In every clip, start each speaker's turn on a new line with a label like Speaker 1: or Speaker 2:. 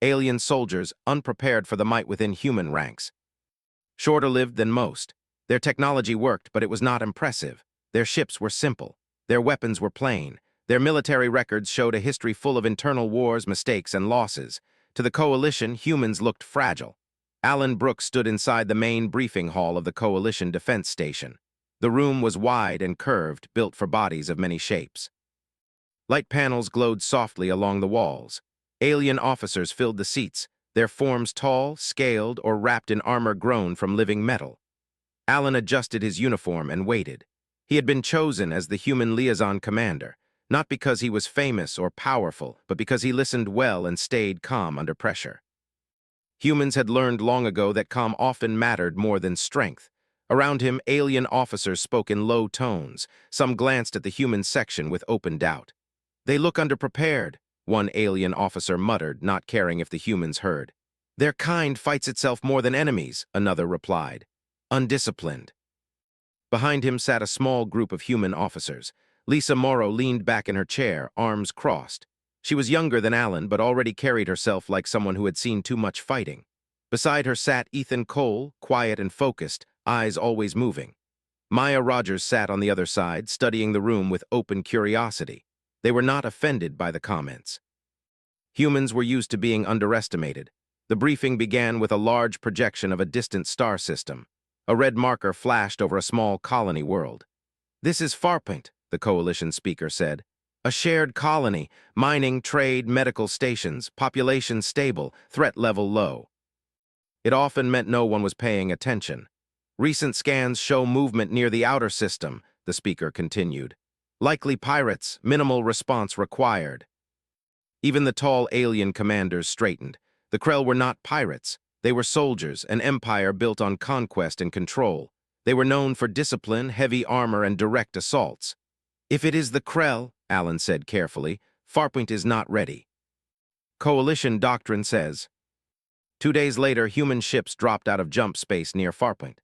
Speaker 1: alien soldiers unprepared for the might within human ranks. Shorter lived than most. Their technology worked, but it was not impressive. Their ships were simple. Their weapons were plain. Their military records showed a history full of internal wars, mistakes, and losses. To the Coalition, humans looked fragile. Alan Brooks stood inside the main briefing hall of the Coalition Defense Station. The room was wide and curved, built for bodies of many shapes. Light panels glowed softly along the walls. Alien officers filled the seats, their forms tall, scaled, or wrapped in armor grown from living metal. Alan adjusted his uniform and waited. He had been chosen as the human liaison commander, not because he was famous or powerful, but because he listened well and stayed calm under pressure. Humans had learned long ago that calm often mattered more than strength. Around him, alien officers spoke in low tones. Some glanced at the human section with open doubt. "They look underprepared," one alien officer muttered, not caring if the humans heard. "Their kind fights itself more than enemies," another replied. "Undisciplined." Behind him sat a small group of human officers. Lisa Morrow leaned back in her chair, arms crossed. She was younger than Alan, but already carried herself like someone who had seen too much fighting. Beside her sat Ethan Cole, quiet and focused, eyes always moving. Maya Rogers sat on the other side, studying the room with open curiosity. They were not offended by the comments. Humans were used to being underestimated. The briefing began with a large projection of a distant star system. A red marker flashed over a small colony world. "This is Farpoint," the Coalition speaker said. "A shared colony, mining, trade, medical stations, population stable, threat level low." It often meant no one was paying attention. "Recent scans show movement near the outer system," the speaker continued. "Likely pirates, minimal response required." Even the tall alien commanders straightened. The Krell were not pirates. They were soldiers, an empire built on conquest and control. They were known for discipline, heavy armor, and direct assaults. "If it is the Krell," Alan said carefully, "Farpoint is not ready." Coalition doctrine says. 2 days later, human ships dropped out of jump space near Farpoint.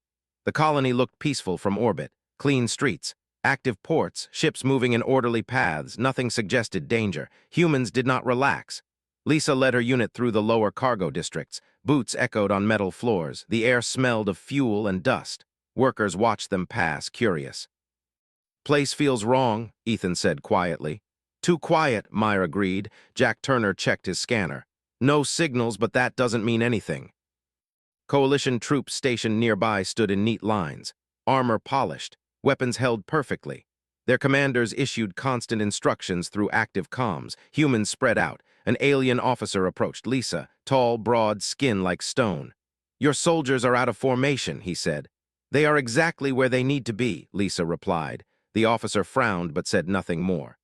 Speaker 1: The colony looked peaceful from orbit. Clean streets, active ports, ships moving in orderly paths, nothing suggested danger. Humans did not relax. Lisa led her unit through the lower cargo districts. Boots echoed on metal floors. The air smelled of fuel and dust. Workers watched them pass, curious. "Place feels wrong," Ethan said quietly. "Too quiet," Meyer agreed. Jack Turner checked his scanner. "No signals, but that doesn't mean anything." Coalition troops stationed nearby stood in neat lines, armor polished, weapons held perfectly. Their commanders issued constant instructions through active comms. Humans spread out. An alien officer approached Lisa, tall, broad, skin like stone. "Your soldiers are out of formation," he said. "They are exactly where they need to be," Lisa replied. The officer frowned but said nothing more.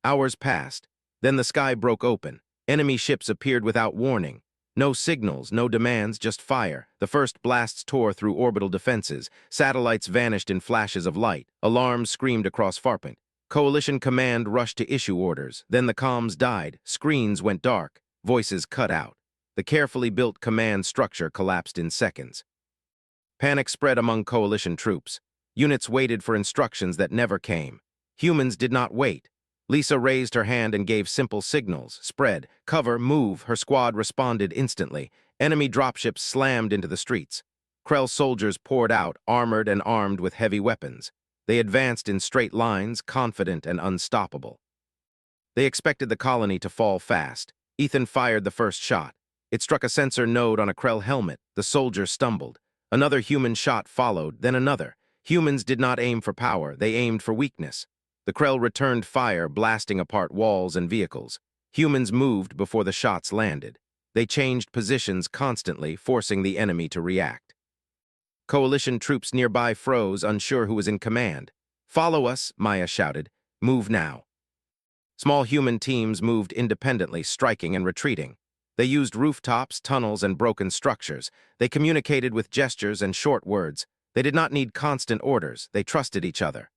Speaker 1: Hours passed. Then the sky broke open. Enemy ships appeared without warning. No signals, no demands, just fire. The first blasts tore through orbital defenses. Satellites vanished in flashes of light. Alarms screamed across Farpoint. Coalition command rushed to issue orders. Then the comms died. Screens went dark. Voices cut out. The carefully built command structure collapsed in seconds. Panic spread among Coalition troops. Units waited for instructions that never came. Humans did not wait. Lisa raised her hand and gave simple signals. Spread, cover, move. Her squad responded instantly. Enemy dropships slammed into the streets. Krell soldiers poured out, armored and armed with heavy weapons. They advanced in straight lines, confident and unstoppable. They expected the colony to fall fast. Ethan fired the first shot. It struck a sensor node on a Krell helmet. The soldier stumbled. Another human shot followed, then another. Humans did not aim for power, they aimed for weakness. The Krell returned fire, blasting apart walls and vehicles. Humans moved before the shots landed. They changed positions constantly, forcing the enemy to react. Coalition troops nearby froze, unsure who was in command. "Follow us," Maya shouted. "Move now." Small human teams moved independently, striking and retreating. They used rooftops, tunnels, and broken structures. They communicated with gestures and short words. They did not need constant orders. They trusted each other.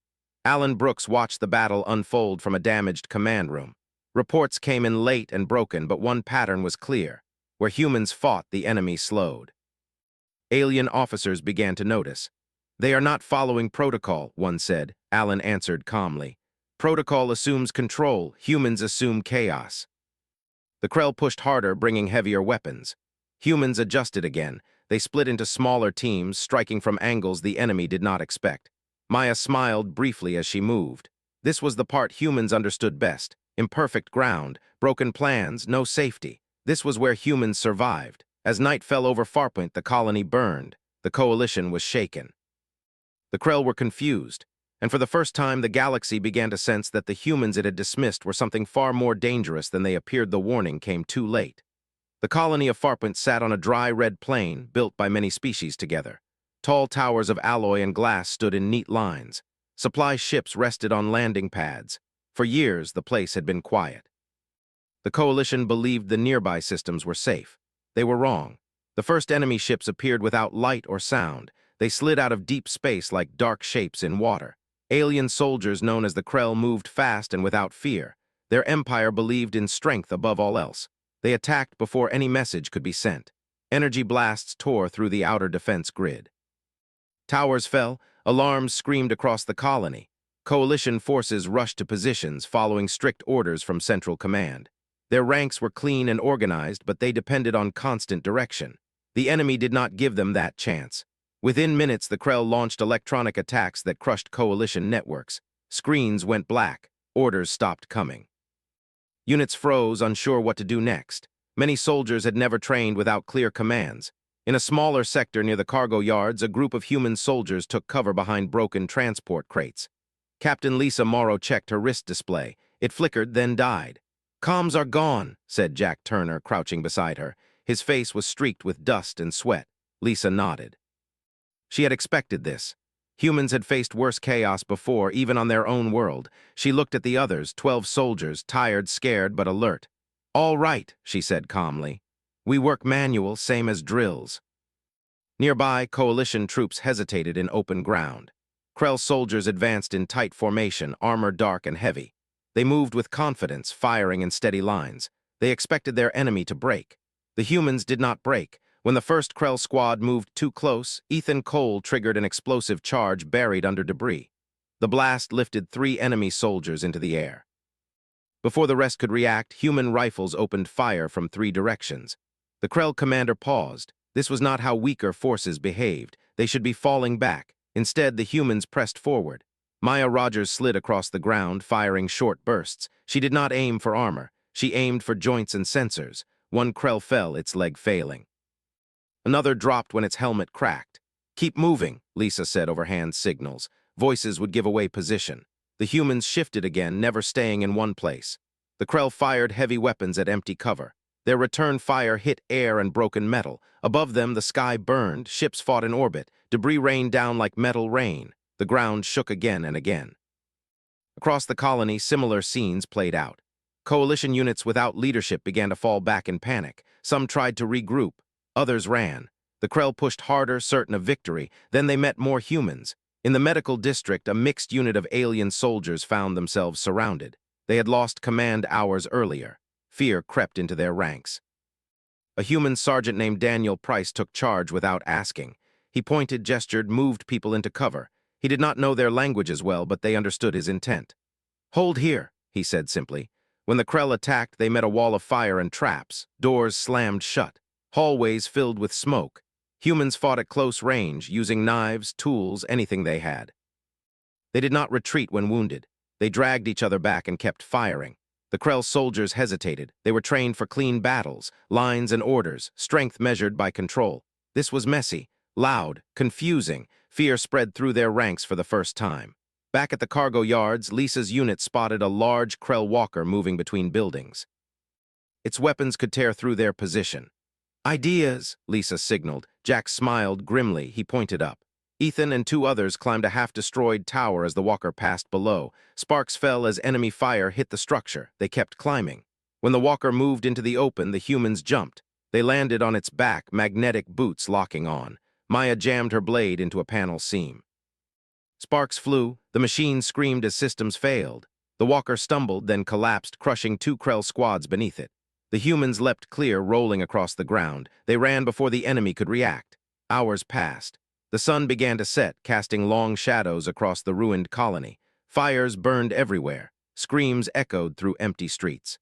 Speaker 1: Alan Brooks watched the battle unfold from a damaged command room. Reports came in late and broken, but one pattern was clear. Where humans fought, the enemy slowed. Alien officers began to notice. "They are not following protocol," one said. Alan answered calmly. "Protocol assumes control. Humans assume chaos." The Krell pushed harder, bringing heavier weapons. Humans adjusted again. They split into smaller teams, striking from angles the enemy did not expect. Maya smiled briefly as she moved. This was the part humans understood best. Imperfect ground, broken plans, no safety. This was where humans survived. As night fell over Farpoint, the colony burned. The coalition was shaken. The Krell were confused, and for the first time the galaxy began to sense that the humans it had dismissed were something far more dangerous than they appeared. The warning came too late. The colony of Farpoint sat on a dry red plain built by many species together. Tall towers of alloy and glass stood in neat lines. Supply ships rested on landing pads. For years, the place had been quiet. The coalition believed the nearby systems were safe. They were wrong. The first enemy ships appeared without light or sound. They slid out of deep space like dark shapes in water. Alien soldiers known as the Krell moved fast and without fear. Their empire believed in strength above all else. They attacked before any message could be sent. Energy blasts tore through the outer defense grid. Towers fell, alarms screamed across the colony. Coalition forces rushed to positions following strict orders from Central Command. Their ranks were clean and organized, but they depended on constant direction. The enemy did not give them that chance. Within minutes, the Krell launched electronic attacks that crushed coalition networks. Screens went black. Orders stopped coming. Units froze, unsure what to do next. Many soldiers had never trained without clear commands. In a smaller sector near the cargo yards, a group of human soldiers took cover behind broken transport crates. Captain Lisa Morrow checked her wrist display. It flickered, then died. "Comms are gone," said Jack Turner, crouching beside her. His face was streaked with dust and sweat. Lisa nodded. She had expected this. Humans had faced worse chaos before, even on their own world. She looked at the others, 12 soldiers, tired, scared, but alert. "All right," she said calmly. "We work manual, same as drills." Nearby, coalition troops hesitated in open ground. Krell soldiers advanced in tight formation, armor dark and heavy. They moved with confidence, firing in steady lines. They expected their enemy to break. The humans did not break. When the first Krell squad moved too close, Ethan Cole triggered an explosive charge buried under debris. The blast lifted 3 enemy soldiers into the air. Before the rest could react, human rifles opened fire from 3 directions. The Krell commander paused. This was not how weaker forces behaved. They should be falling back. Instead, the humans pressed forward. Maya Rogers slid across the ground, firing short bursts. She did not aim for armor. She aimed for joints and sensors. One Krell fell, its leg failing. Another dropped when its helmet cracked. "Keep moving," Lisa said over hand signals. Voices would give away position. The humans shifted again, never staying in one place. The Krell fired heavy weapons at empty cover. Their return fire hit air and broken metal. Above them, the sky burned, ships fought in orbit, debris rained down like metal rain. The ground shook again and again. Across the colony, similar scenes played out. Coalition units without leadership began to fall back in panic. Some tried to regroup. Others ran. The Krell pushed harder, certain of victory. Then they met more humans. In the medical district, a mixed unit of alien soldiers found themselves surrounded. They had lost command hours earlier. Fear crept into their ranks. A human sergeant named Daniel Price took charge without asking. He pointed, gestured, moved people into cover. He did not know their language as well, but they understood his intent. "Hold here," he said simply. When the Krell attacked, they met a wall of fire and traps. Doors slammed shut. Hallways filled with smoke. Humans fought at close range, using knives, tools, anything they had. They did not retreat when wounded. They dragged each other back and kept firing. The Krell soldiers hesitated. They were trained for clean battles, lines and orders, strength measured by control. This was messy, loud, confusing. Fear spread through their ranks for the first time. Back at the cargo yards, Lisa's unit spotted a large Krell walker moving between buildings. Its weapons could tear through their position. "Ideas," Lisa signaled. Jack smiled grimly. He pointed up. Ethan and 2 others climbed a half-destroyed tower as the walker passed below. Sparks fell as enemy fire hit the structure. They kept climbing. When the walker moved into the open, the humans jumped. They landed on its back, magnetic boots locking on. Maya jammed her blade into a panel seam. Sparks flew. The machine screamed as systems failed. The walker stumbled, then collapsed, crushing 2 Krell squads beneath it. The humans leapt clear, rolling across the ground. They ran before the enemy could react. Hours passed. The sun began to set, casting long shadows across the ruined colony. Fires burned everywhere. Screams echoed through empty streets.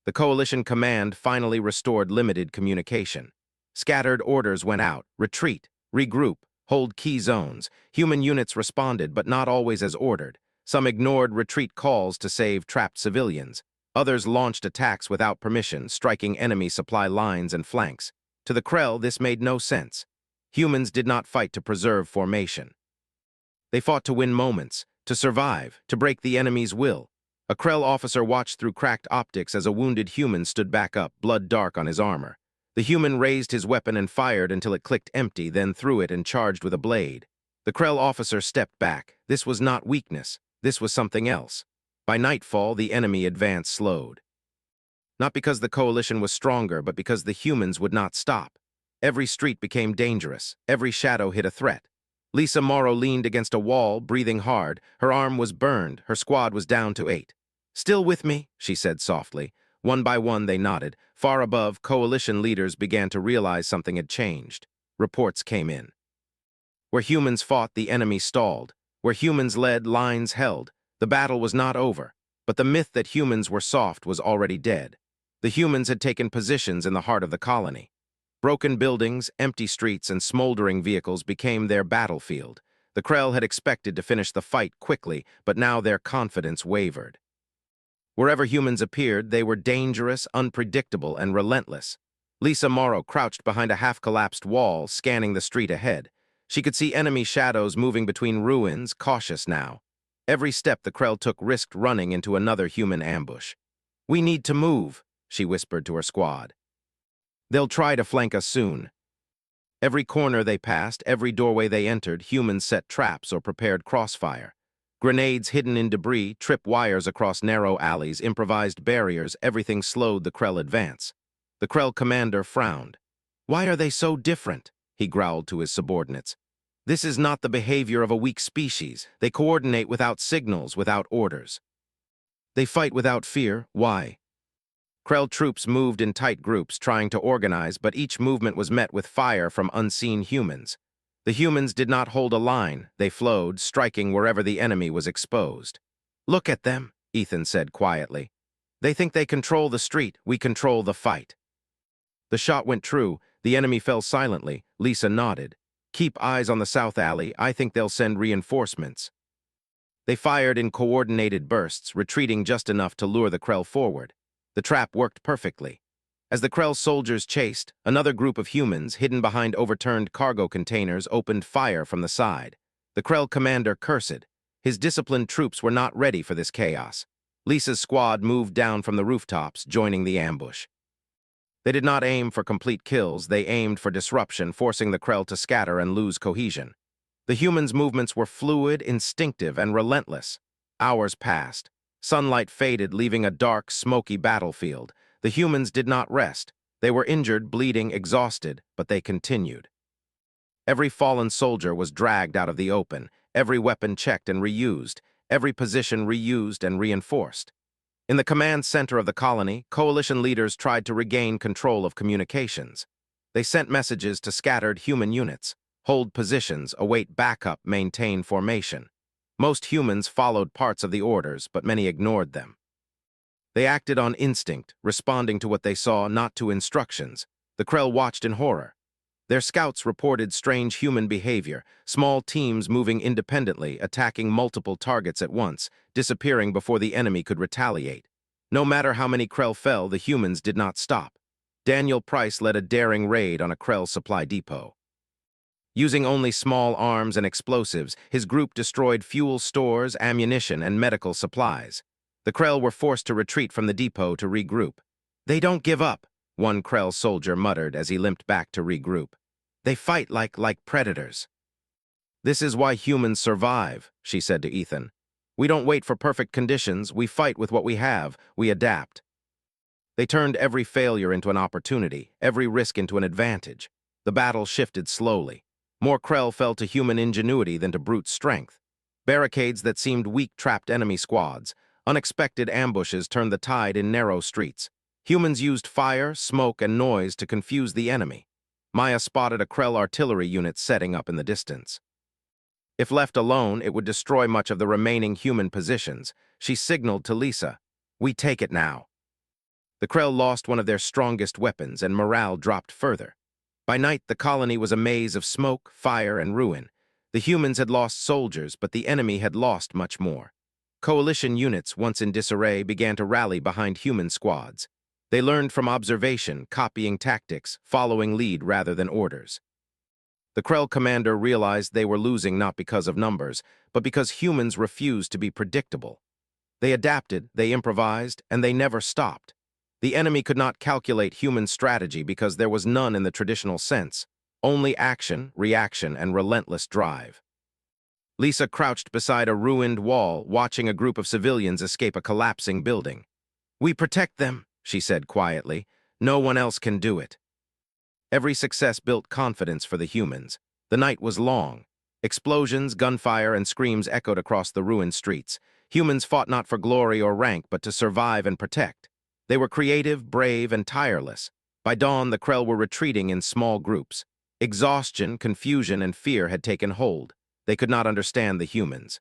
Speaker 1: The coalition command finally restored limited communication. Scattered orders went out: retreat, regroup, hold key zones. Human units responded, but not always as ordered. Some ignored retreat calls to save trapped civilians. Others launched attacks without permission, striking enemy supply lines and flanks. To the Krell, this made no sense. Humans did not fight to preserve formation. They fought to win moments, to survive, to break the enemy's will. A Krell officer watched through cracked optics as a wounded human stood back up, blood dark on his armor. The human raised his weapon and fired until it clicked empty, then threw it and charged with a blade. The Krell officer stepped back. This was not weakness. This was something else. By nightfall, the enemy advance slowed. Not because the coalition was stronger, but because the humans would not stop. Every street became dangerous. Every shadow hid a threat. Lisa Morrow leaned against a wall, breathing hard. Her arm was burned. Her squad was down to 8. "Still with me?" she said softly. One by one, they nodded. Far above, coalition leaders began to realize something had changed. Reports came in. Where humans fought, the enemy stalled. Where humans led, lines held. The battle was not over, but the myth that humans were soft was already dead. The humans had taken positions in the heart of the colony. Broken buildings, empty streets, and smoldering vehicles became their battlefield. The Krell had expected to finish the fight quickly, but now their confidence wavered. Wherever humans appeared, they were dangerous, unpredictable, and relentless. Lisa Morrow crouched behind a half-collapsed wall, scanning the street ahead. She could see enemy shadows moving between ruins, cautious now. Every step the Krell took risked running into another human ambush. "We need to move," she whispered to her squad. "They'll try to flank us soon." Every corner they passed, every doorway they entered, humans set traps or prepared crossfire. Grenades hidden in debris, trip wires across narrow alleys, improvised barriers, everything slowed the Krell advance. The Krell commander frowned. "Why are they so different?" he growled to his subordinates. "This is not the behavior of a weak species. They coordinate without signals, without orders. They fight without fear. Why?" Krell troops moved in tight groups, trying to organize, but each movement was met with fire from unseen humans. The humans did not hold a line. They flowed, striking wherever the enemy was exposed. "Look at them," Ethan said quietly. "They think they control the street. We control the fight." The shot went true. The enemy fell silently. Lisa nodded. "Keep eyes on the south alley. I think they'll send reinforcements." They fired in coordinated bursts, retreating just enough to lure the Krell forward. The trap worked perfectly. As the Krell soldiers chased, another group of humans, hidden behind overturned cargo containers, opened fire from the side. The Krell commander cursed. His disciplined troops were not ready for this chaos. Lisa's squad moved down from the rooftops, joining the ambush. They did not aim for complete kills. They aimed for disruption, forcing the Krell to scatter and lose cohesion. The humans' movements were fluid, instinctive, and relentless. Hours passed. Sunlight faded, leaving a dark, smoky battlefield. The humans did not rest. They were injured, bleeding, exhausted, but they continued. Every fallen soldier was dragged out of the open, every weapon checked and reused, every position reused and reinforced. In the command center of the colony, coalition leaders tried to regain control of communications. They sent messages to scattered human units: hold positions, await backup, maintain formation. Most humans followed parts of the orders, but many ignored them. They acted on instinct, responding to what they saw, not to instructions. The Krell watched in horror. Their scouts reported strange human behavior, small teams moving independently, attacking multiple targets at once, disappearing before the enemy could retaliate. No matter how many Krell fell, the humans did not stop. Daniel Price led a daring raid on a Krell supply depot. Using only small arms and explosives, his group destroyed fuel stores, ammunition, and medical supplies. The Krell were forced to retreat from the depot to regroup. "They don't give up," one Krell soldier muttered as he limped back to regroup. "They fight like predators." "This is why humans survive," she said to Ethan. "We don't wait for perfect conditions. We fight with what we have. We adapt." They turned every failure into an opportunity, every risk into an advantage. The battle shifted slowly. More Krell fell to human ingenuity than to brute strength. Barricades that seemed weak trapped enemy squads. Unexpected ambushes turned the tide in narrow streets. Humans used fire, smoke, and noise to confuse the enemy. Maya spotted a Krell artillery unit setting up in the distance. If left alone, it would destroy much of the remaining human positions. She signaled to Lisa, "We take it now." The Krell lost one of their strongest weapons, and morale dropped further. By night, the colony was a maze of smoke, fire, and ruin. The humans had lost soldiers, but the enemy had lost much more. Coalition units, once in disarray, began to rally behind human squads. They learned from observation, copying tactics, following lead rather than orders. The Krell commander realized they were losing not because of numbers, but because humans refused to be predictable. They adapted, they improvised, and they never stopped. The enemy could not calculate human strategy because there was none in the traditional sense, only action, reaction, and relentless drive. Lisa crouched beside a ruined wall, watching a group of civilians escape a collapsing building. "We protect them," she said quietly. "No one else can do it." Every success built confidence for the humans. The night was long. Explosions, gunfire, and screams echoed across the ruined streets. Humans fought not for glory or rank, but to survive and protect. They were creative, brave, and tireless. By dawn, the Krell were retreating in small groups. Exhaustion, confusion, and fear had taken hold. They could not understand the humans.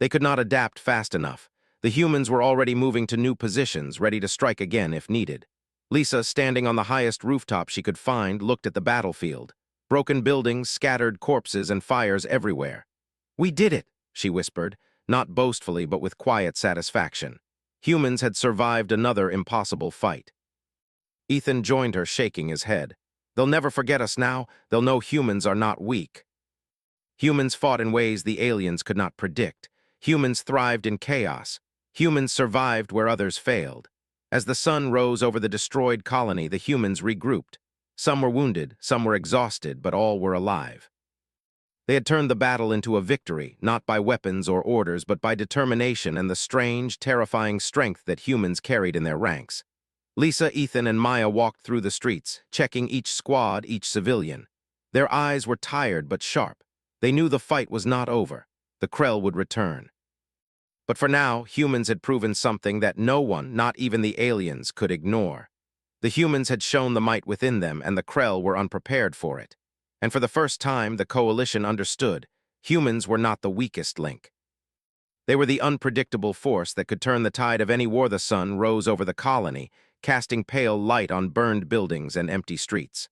Speaker 1: They could not adapt fast enough. The humans were already moving to new positions, ready to strike again if needed. Lisa, standing on the highest rooftop she could find, looked at the battlefield. Broken buildings, scattered corpses, and fires everywhere. "We did it," she whispered, not boastfully but with quiet satisfaction. Humans had survived another impossible fight. Ethan joined her, shaking his head. "They'll never forget us now. They'll know humans are not weak." Humans fought in ways the aliens could not predict. Humans thrived in chaos. Humans survived where others failed. As the sun rose over the destroyed colony, the humans regrouped. Some were wounded, some were exhausted, but all were alive. They had turned the battle into a victory, not by weapons or orders, but by determination and the strange, terrifying strength that humans carried in their ranks. Lisa, Ethan, and Maya walked through the streets, checking each squad, each civilian. Their eyes were tired but sharp. They knew the fight was not over. The Krell would return. But for now, humans had proven something that no one, not even the aliens, could ignore. The humans had shown the might within them, and the Krell were unprepared for it. And for the first time, the Coalition understood. Humans were not the weakest link. They were the unpredictable force that could turn the tide of any war. The sun rose over the colony, casting pale light on burned buildings and empty streets.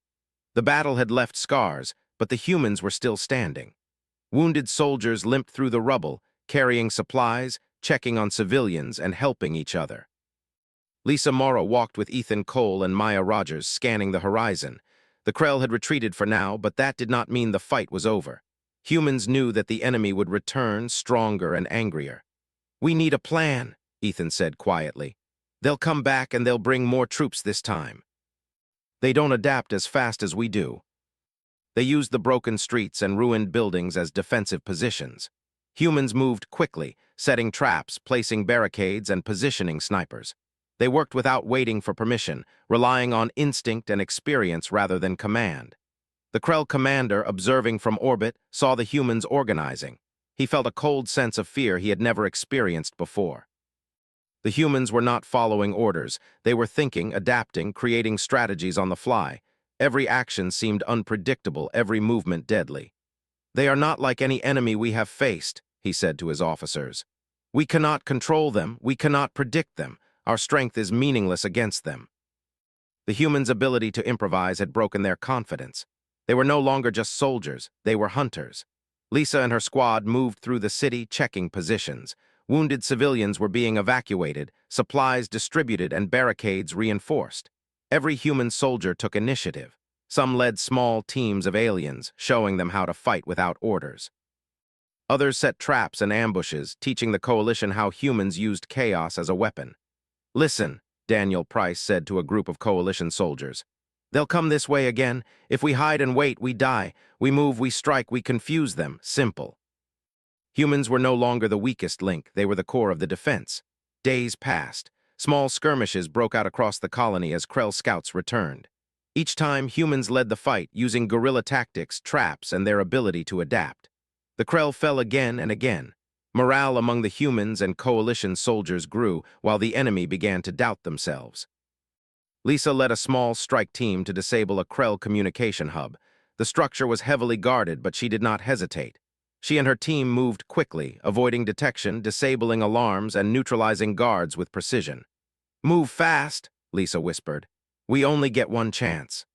Speaker 1: The battle had left scars, but the humans were still standing. Wounded soldiers limped through the rubble, carrying supplies, checking on civilians, and helping each other. Lisa Morrow walked with Ethan Cole and Maya Rogers, scanning the horizon. The Krell had retreated for now, but that did not mean the fight was over. Humans knew that the enemy would return, stronger and angrier. "We need a plan," Ethan said quietly. "They'll come back and they'll bring more troops this time. They don't adapt as fast as we do." They used the broken streets and ruined buildings as defensive positions. Humans moved quickly, setting traps, placing barricades, and positioning snipers. They worked without waiting for permission, relying on instinct and experience rather than command. The Krell commander, observing from orbit, saw the humans organizing. He felt a cold sense of fear he had never experienced before. The humans were not following orders. They were thinking, adapting, creating strategies on the fly. Every action seemed unpredictable, every movement deadly. "They are not like any enemy we have faced," he said to his officers. "We cannot control them, we cannot predict them. Our strength is meaningless against them." The humans' ability to improvise had broken their confidence. They were no longer just soldiers, they were hunters. Lisa and her squad moved through the city, checking positions. Wounded civilians were being evacuated, supplies distributed, and barricades reinforced. Every human soldier took initiative. Some led small teams of aliens, showing them how to fight without orders. Others set traps and ambushes, teaching the Coalition how humans used chaos as a weapon. "Listen," Daniel Price said to a group of Coalition soldiers. "They'll come this way again. If we hide and wait, we die. We move, we strike, we confuse them. Simple." Humans were no longer the weakest link. They were the core of the defense. Days passed. Small skirmishes broke out across the colony as Krell scouts returned. Each time, humans led the fight, using guerrilla tactics, traps, and their ability to adapt. The Krell fell again and again. Morale among the humans and Coalition soldiers grew, while the enemy began to doubt themselves. Lisa led a small strike team to disable a Krell communication hub. The structure was heavily guarded, but she did not hesitate. She and her team moved quickly, avoiding detection, disabling alarms, and neutralizing guards with precision. "Move fast," Lisa whispered. We only get one chance.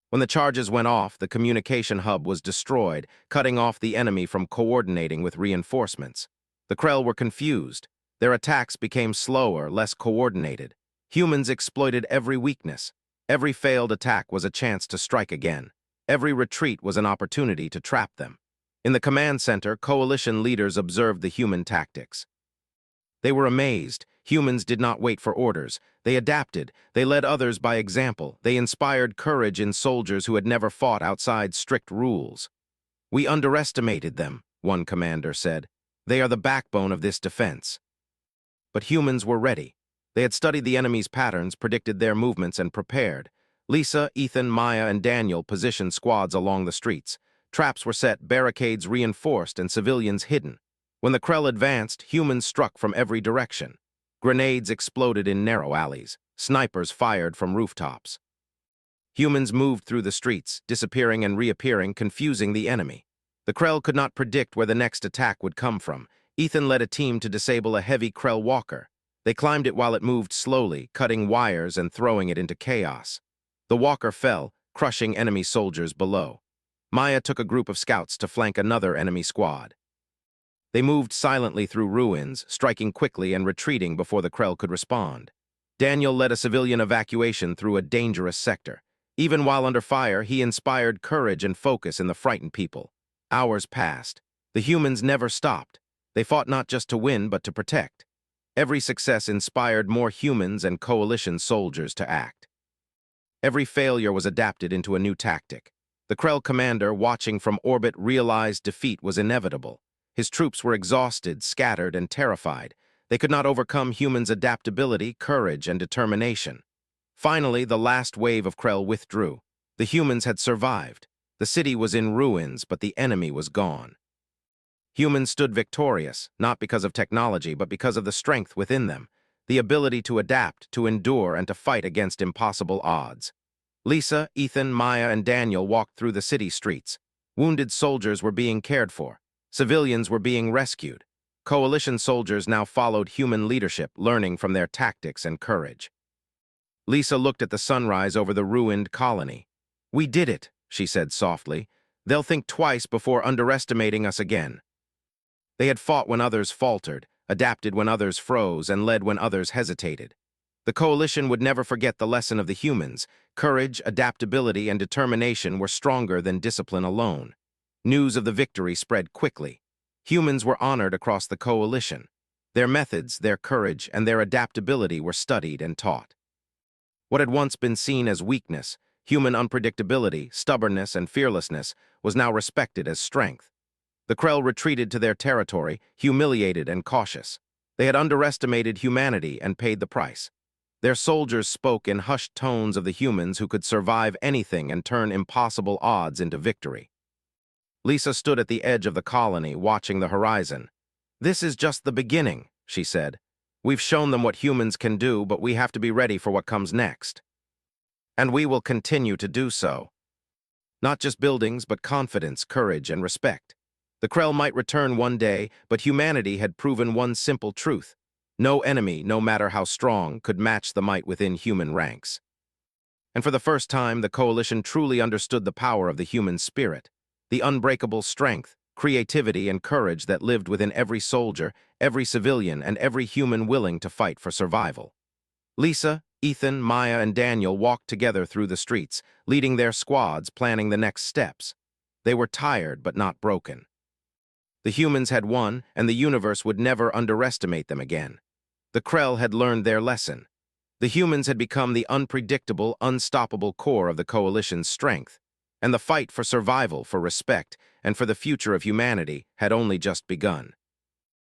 Speaker 1: When the charges went off, the communication hub was destroyed, cutting off the enemy from coordinating with reinforcements. The Krell were confused. Their attacks became slower, less coordinated. Humans exploited every weakness. Every failed attack was a chance to strike again. Every retreat was an opportunity to trap them. In the command center, coalition leaders observed the human tactics. They were amazed. Humans did not wait for orders. They adapted. They led others by example. They inspired courage in soldiers who had never fought outside strict rules. We underestimated them, one commander said. They are the backbone of this defense. But humans were ready. They had studied the enemy's patterns, predicted their movements, and prepared. Lisa, Ethan, Maya, and Daniel positioned squads along the streets. Traps were set, barricades reinforced, and civilians hidden. When the Krell advanced, humans struck from every direction. Grenades exploded in narrow alleys. Snipers fired from rooftops. Humans moved through the streets, disappearing and reappearing, confusing the enemy. The Krell could not predict where the next attack would come from. Ethan led a team to disable a heavy Krell walker. They climbed it while it moved slowly, cutting wires and throwing it into chaos. The walker fell, crushing enemy soldiers below. Maya took a group of scouts to flank another enemy squad. They moved silently through ruins, striking quickly and retreating before the Krell could respond. Daniel led a civilian evacuation through a dangerous sector. Even while under fire, he inspired courage and focus in the frightened people. Hours passed. The humans never stopped. They fought not just to win, but to protect. Every success inspired more humans and coalition soldiers to act. Every failure was adapted into a new tactic. The Krell commander, watching from orbit, realized defeat was inevitable. His troops were exhausted, scattered, and terrified. They could not overcome humans' adaptability, courage, and determination. Finally, the last wave of Krell withdrew. The humans had survived. The city was in ruins, but the enemy was gone. Humans stood victorious, not because of technology, but because of the strength within them, the ability to adapt, to endure, and to fight against impossible odds. Lisa, Ethan, Maya, and Daniel walked through the city streets. Wounded soldiers were being cared for. Civilians were being rescued. Coalition soldiers now followed human leadership, learning from their tactics and courage. Lisa looked at the sunrise over the ruined colony. We did it, she said softly. They'll think twice before underestimating us again. They had fought when others faltered, adapted when others froze, and led when others hesitated. The coalition would never forget the lesson of the humans. Courage, adaptability, and determination were stronger than discipline alone. News of the victory spread quickly. Humans were honored across the coalition. Their methods, their courage, and their adaptability were studied and taught. What had once been seen as weakness, human unpredictability, stubbornness, and fearlessness, was now respected as strength. The Krell retreated to their territory, humiliated and cautious. They had underestimated humanity and paid the price. Their soldiers spoke in hushed tones of the humans who could survive anything and turn impossible odds into victory. Lisa stood at the edge of the colony, watching the horizon. This is just the beginning, she said. We've shown them what humans can do, but we have to be ready for what comes next. And we will continue to do so. Not just buildings, but confidence, courage, and respect. The Krell might return one day, but humanity had proven one simple truth. No enemy, no matter how strong, could match the might within human ranks. And for the first time, the coalition truly understood the power of the human spirit. The unbreakable strength, creativity, and courage that lived within every soldier, every civilian, and every human willing to fight for survival. Lisa, Ethan, Maya, and Daniel walked together through the streets, leading their squads, planning the next steps. They were tired but not broken. The humans had won, and the universe would never underestimate them again. The Krell had learned their lesson. The humans had become the unpredictable, unstoppable core of the coalition's strength. And the fight for survival, for respect, and for the future of humanity had only just begun.